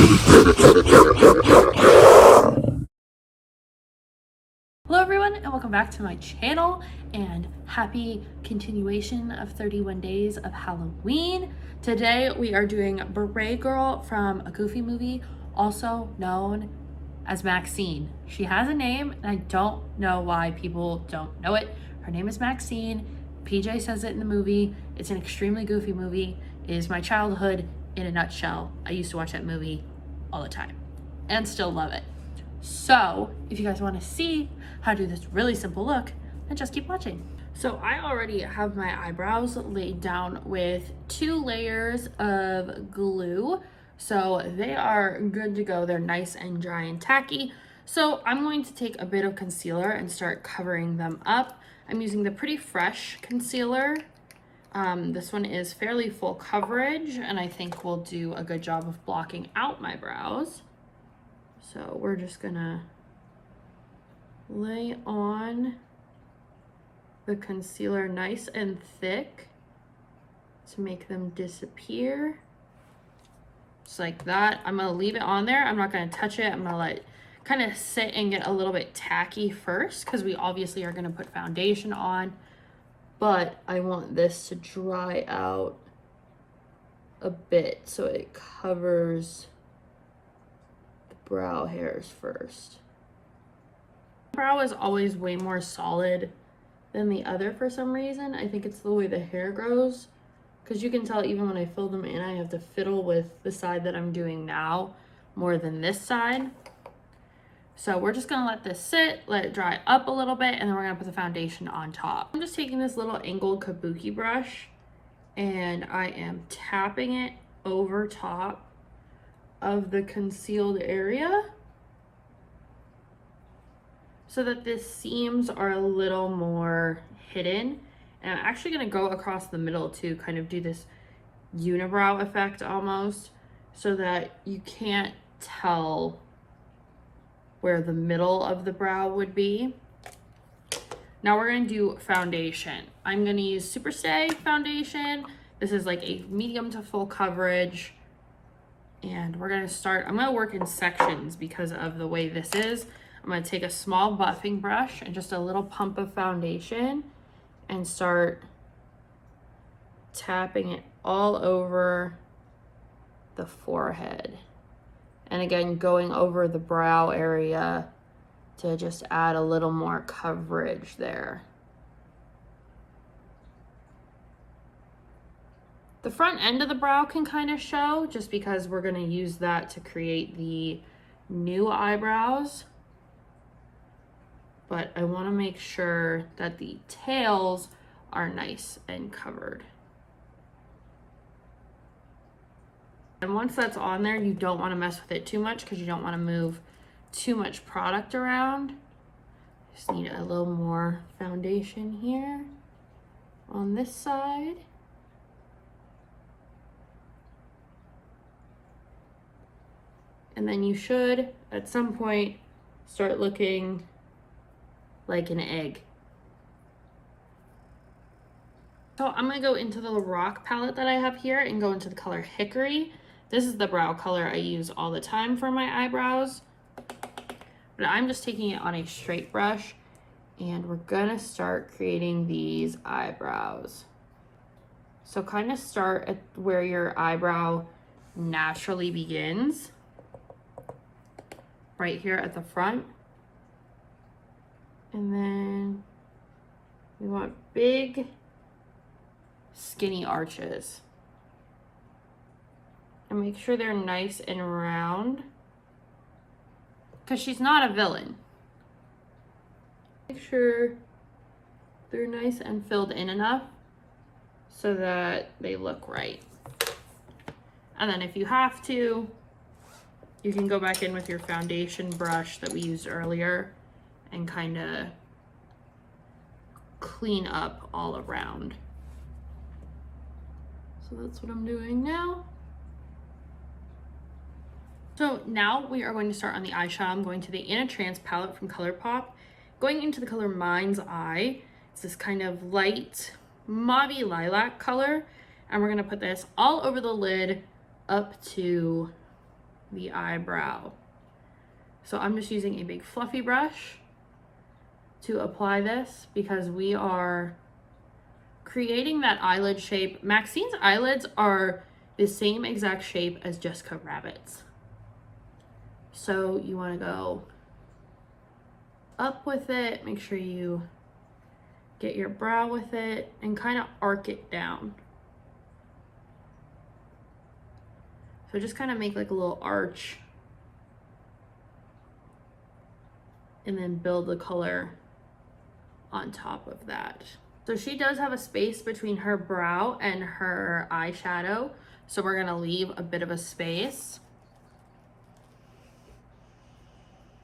Hello everyone and welcome back to my channel and happy continuation of 31 days of Halloween. Today we are doing Beret Girl from a Goofy movie, also known as Maxine. She has a name and I don't know why people don't know it. Her name is Maxine. PJ says it in the movie. It's an extremely goofy movie. It is my childhood in a nutshell. I used to watch that movie all the time and still love it. So if you guys want to see how to do this really simple look, then just keep watching. So I already have my eyebrows laid down with 2 layers of glue. So they are good to go. They're nice and dry and tacky. So I'm going to take a bit of concealer and start covering them up. I'm using the Pretty Fresh concealer. This one is fairly full coverage and I think will do a good job of blocking out my brows. So we're just gonna lay on the concealer nice and thick to make them disappear. Just like that. I'm gonna leave it on there. I'm not gonna touch it. I'm gonna let it kind of sit and get a little bit tacky first because we obviously are gonna put foundation on, but I want this to dry out a bit so it covers brow hairs first. Brow is always way more solid than the other for some reason. I think it's the way the hair grows, because you can tell even when I fill them in, I have to fiddle with the side that I'm doing now more than this side. So we're just gonna let this sit, let it dry up a little bit, and then we're gonna put the foundation on top. I'm just taking this little angled kabuki brush and I am tapping it over top of the concealed area so that the seams are a little more hidden. And I'm actually going to go across the middle to kind of do this unibrow effect almost, so that you can't tell where the middle of the brow would be. Now we're going to do foundation. I'm going to use Super Stay foundation. This is like a medium to full coverage. And we're gonna start, I'm gonna work in sections because of the way this is. I'm gonna take a small buffing brush and just a little pump of foundation and start tapping it all over the forehead. And again, going over the brow area to just add a little more coverage there. The front end of the brow can kind of show just because we're going to use that to create the new eyebrows. But I want to make sure that the tails are nice and covered. And once that's on there, you don't want to mess with it too much because you don't want to move too much product around. Just need a little more foundation here on this side. And then you should, at some point, start looking like an egg. So I'm gonna go into the rock palette that I have here and go into the color Hickory. This is the brow color I use all the time for my eyebrows. But I'm just taking it on a straight brush and we're gonna start creating these eyebrows. So kind of start at where your eyebrow naturally begins. Right here at the front. And then we want big skinny arches. And make sure they're nice and round, because she's not a villain. Make sure they're nice and filled in enough so that they look right. And then if you have to, you can go back in with your foundation brush that we used earlier and kind of clean up all around. So that's what I'm doing now. So now we are going to start on the eyeshadow. I'm going to the Anna Trance palette from ColourPop, going into the color Mind's Eye. It's this kind of light mauvey lilac color, and we're going to put this all over the lid up to the eyebrow. So I'm just using a big fluffy brush to apply this because we are creating that eyelid shape. Maxine's eyelids are the same exact shape as Jessica Rabbit's. So you want to go up with it, make sure you get your brow with it, and kind of arc it down. So just kind of make like a little arch and then build the color on top of that. So she does have a space between her brow and her eyeshadow, so we're gonna leave a bit of a space.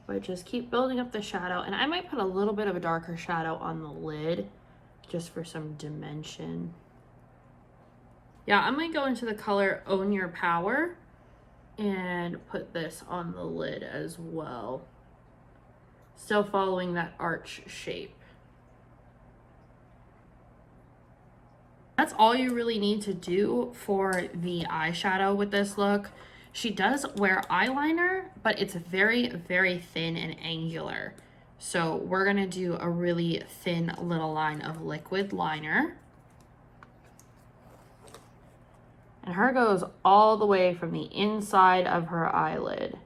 But just keep building up the shadow, and I might put a little bit of a darker shadow on the lid just for some dimension. Yeah, I'm gonna go into the color Own Your Power and put this on the lid as well. Still following that arch shape. That's all you really need to do for the eyeshadow with this look. She does wear eyeliner, but it's very, very thin and angular. So we're gonna do a really thin little line of liquid liner. And her goes all the way from the inside of her eyelid.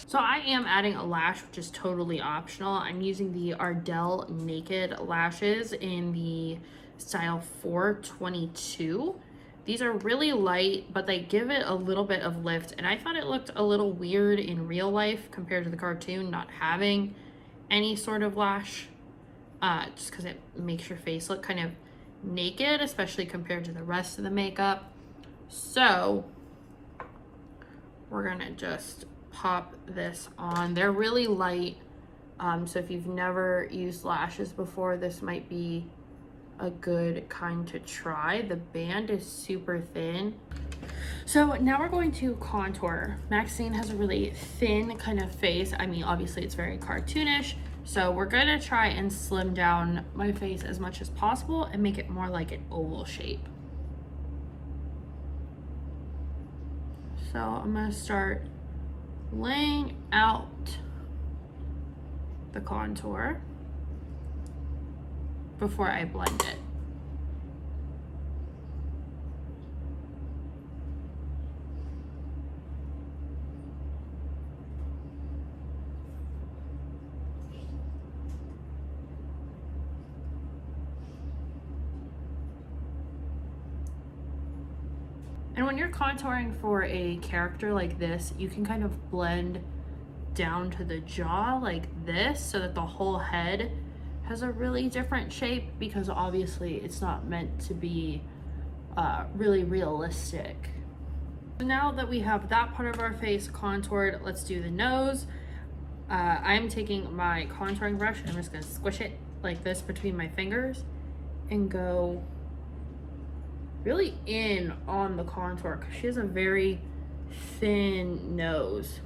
So I am adding a lash, which is totally optional. I'm using the Ardell Naked lashes in the style 422. These are really light, but they give it a little bit of lift. And I thought it looked a little weird in real life compared to the cartoon, not having any sort of lash, just because it makes your face look kind of naked, especially compared to the rest of the makeup. So we're gonna just pop this on. They're really light, so if you've never used lashes before, this might be a good kind to try. The band is super thin. So now we're going to contour. Maxine has a really thin kind of face. I mean, obviously it's very cartoonish, so we're gonna try and slim down my face as much as possible and make it more like an oval shape. So I'm gonna start laying out the contour before I blend it. And when you're contouring for a character like this, you can kind of blend down to the jaw like this so that the whole head has a really different shape, because obviously it's not meant to be really realistic. So now that we have that part of our face contoured, let's do the nose. I'm taking my contouring brush and I'm just gonna squish it like this between my fingers and go really in on the contour, because she has a very thin nose.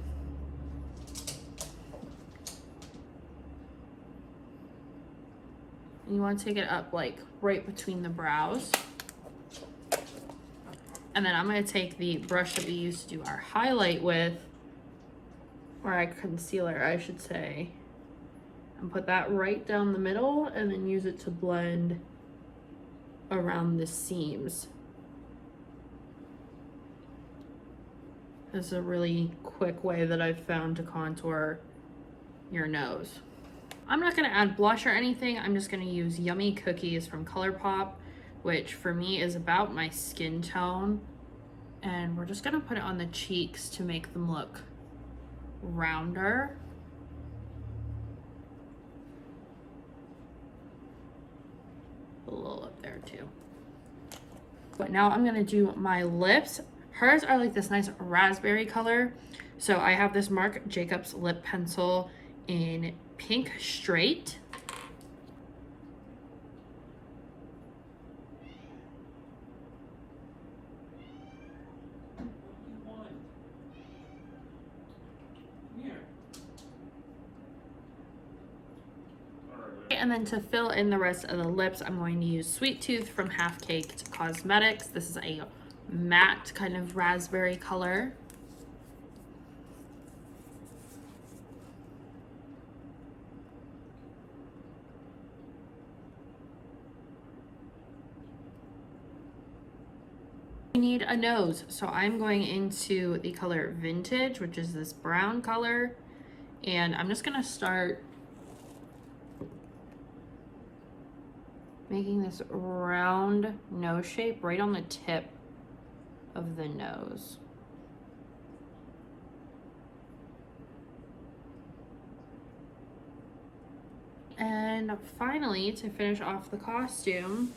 And you want to take it up like right between the brows. And then I'm going to take the brush that we used to do our highlight with, or our concealer I should say, and put that right down the middle and then use it to blend around the seams. This is a really quick way that I've found to contour your nose. I'm not gonna add blush or anything. I'm just gonna use Yummy Cookies from ColourPop, which for me is about my skin tone. And we're just gonna put it on the cheeks to make them look rounder. there too. But now I'm gonna do my lips. Hers are like this nice raspberry color. So I have this Marc Jacobs lip pencil in Pink Straight. And then to fill in the rest of the lips, I'm going to use Sweet Tooth from Half Caked Cosmetics. This is a matte kind of raspberry color. We need a nose, so I'm going into the color Vintage, which is this brown color, and I'm just gonna start making this round nose shape right on the tip of the nose. And finally, to finish off the costume,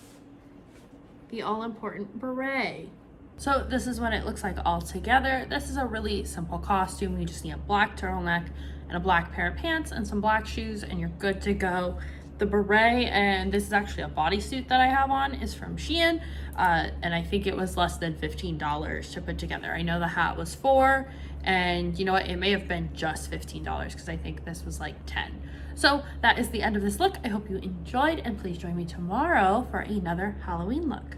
the all-important beret. So this is what it looks like all together. This is a really simple costume. You just need a black turtleneck and a black pair of pants and some black shoes and you're good to go. The beret, and this is actually a bodysuit that I have on, is from Shein, and I think it was less than $15 to put together. I know the hat was $4, and you know what, it may have been just $15 because I think this was like $10. So that is the end of this look. I hope you enjoyed, and please join me tomorrow for another Halloween look.